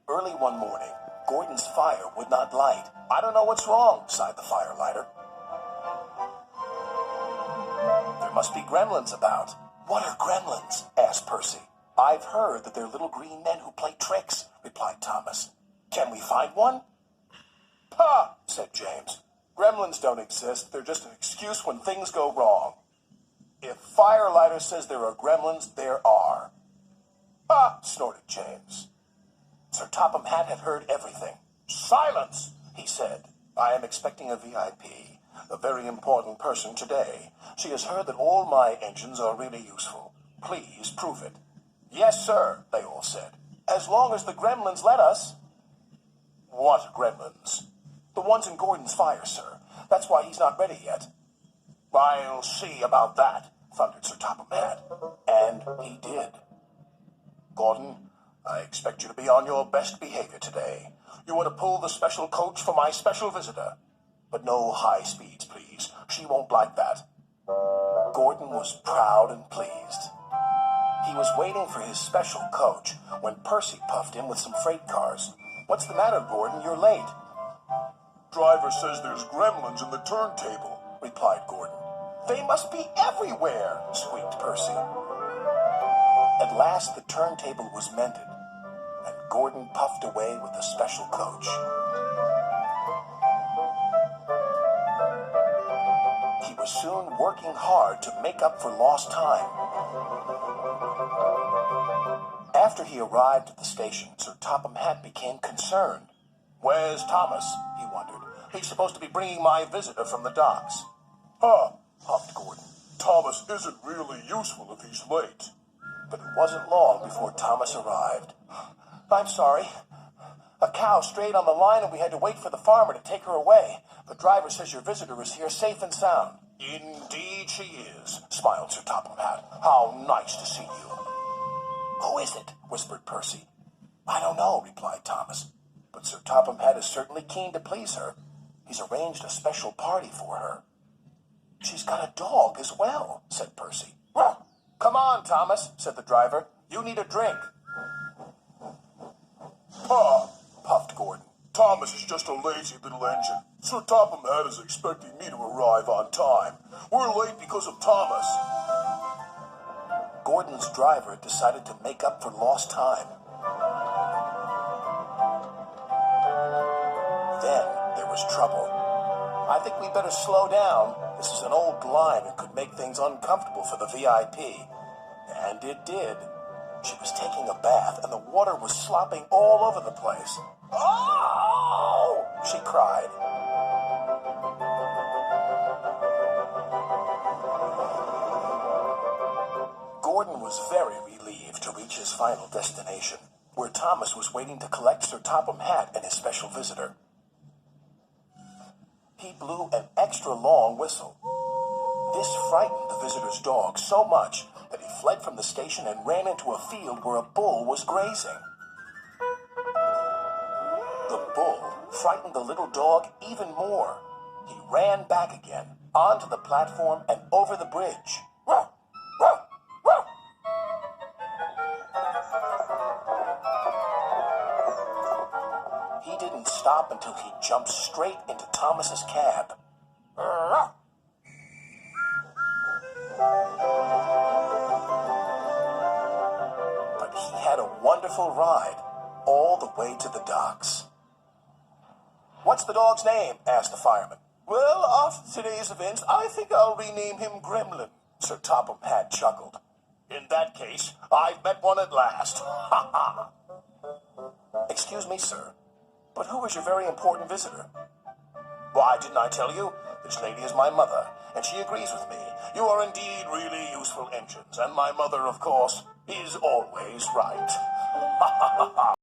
Early one morning, Gordon's fire would not light. "I don't know what's wrong," sighed the firelighter. "There must be gremlins about." "What are gremlins?" asked Percy. "I've heard that they're little green men who play tricks," replied Thomas. "Can we find one?" "Pah!" said James. "Gremlins don't exist. They're just an excuse when things go wrong. If Firelighter says there are gremlins, there are." "Ah!" snorted James. Sir Topham Hatt had heard everything. "Silence!" he said. "I am expecting a VIP, a very important person today. She has heard that all my engines are really useful. Please prove it." "Yes, sir," they all said. "As long as the gremlins let us." "What gremlins?" "The ones in Gordon's fire, sir. That's why he's not ready yet." "I'll see about that," thundered Sir Topham Hatt. And he did. "Gordon, I expect you to be on your best behavior today. You are to pull the special coach for my special visitor. But no high speeds, please. She won't like that." Gordon was proud and pleased. He was waiting for his special coach when Percy puffed in with some freight cars. "What's the matter, Gordon? You're late." "Driver says there's gremlins in the turntable," replied Gordon. "They must be everywhere," squeaked Percy. At last the turntable was mended, and Gordon puffed away with the special coach. He was soon working hard to make up for lost time. After he arrived at the station, Sir Topham Hatt became concerned. "Where's Thomas?" he wondered. "He's supposed to be bringing my visitor from the docks." Huffed Gordon. "Thomas isn't really useful if he's late." But it wasn't long before Thomas arrived. "I'm sorry. A cow strayed on the line and we had to wait for the farmer to take her away. The driver says your visitor is here safe and sound." "Indeed she is," smiled Sir Topham Hatt. "How nice to see you." "Who is it?" whispered Percy. "I don't know," replied Thomas. "But Sir Topham Hatt is certainly keen to please her. He's arranged a special party for her." "She's got a dog as well," said Percy. "Well, come on, Thomas," said the driver. "You need a drink." "Pah!" puffed Gordon. "Thomas is just a lazy little engine. Sir Topham Hatt is expecting me to arrive on time. We're late because of Thomas." Gordon's driver decided to make up for lost time. Then there was trouble. "I think we better slow down. This is an old line and could make things uncomfortable for the VIP." And it did. She was taking a bath and the water was slopping all over the place. "Oh!" she cried. Gordon was very relieved to reach his final destination, where Thomas was waiting to collect Sir Topham Hatt and his special visitor. He blew an extra long whistle. This frightened the visitor's dog so much that he fled from the station and ran into a field where a bull was grazing. The bull frightened the little dog even more. He ran back again, onto the platform and over the bridge. "Ruh! Ruh! Ruh!" He didn't stop until he jumped straight into Thomas's cab. "Ruh!" But he had a wonderful ride, all the way to the docks. "What's the dog's name?" asked the fireman. "Well, after today's events, I think I'll rename him Gremlin," Sir Topham Hatt chuckled. "In that case, I've met one at last. Ha ha!" "Excuse me, sir, but who is your very important visitor?" "Why, didn't I tell you? This lady is my mother, and she agrees with me. You are indeed really useful engines, and my mother, of course, is always right." Ha ha ha ha!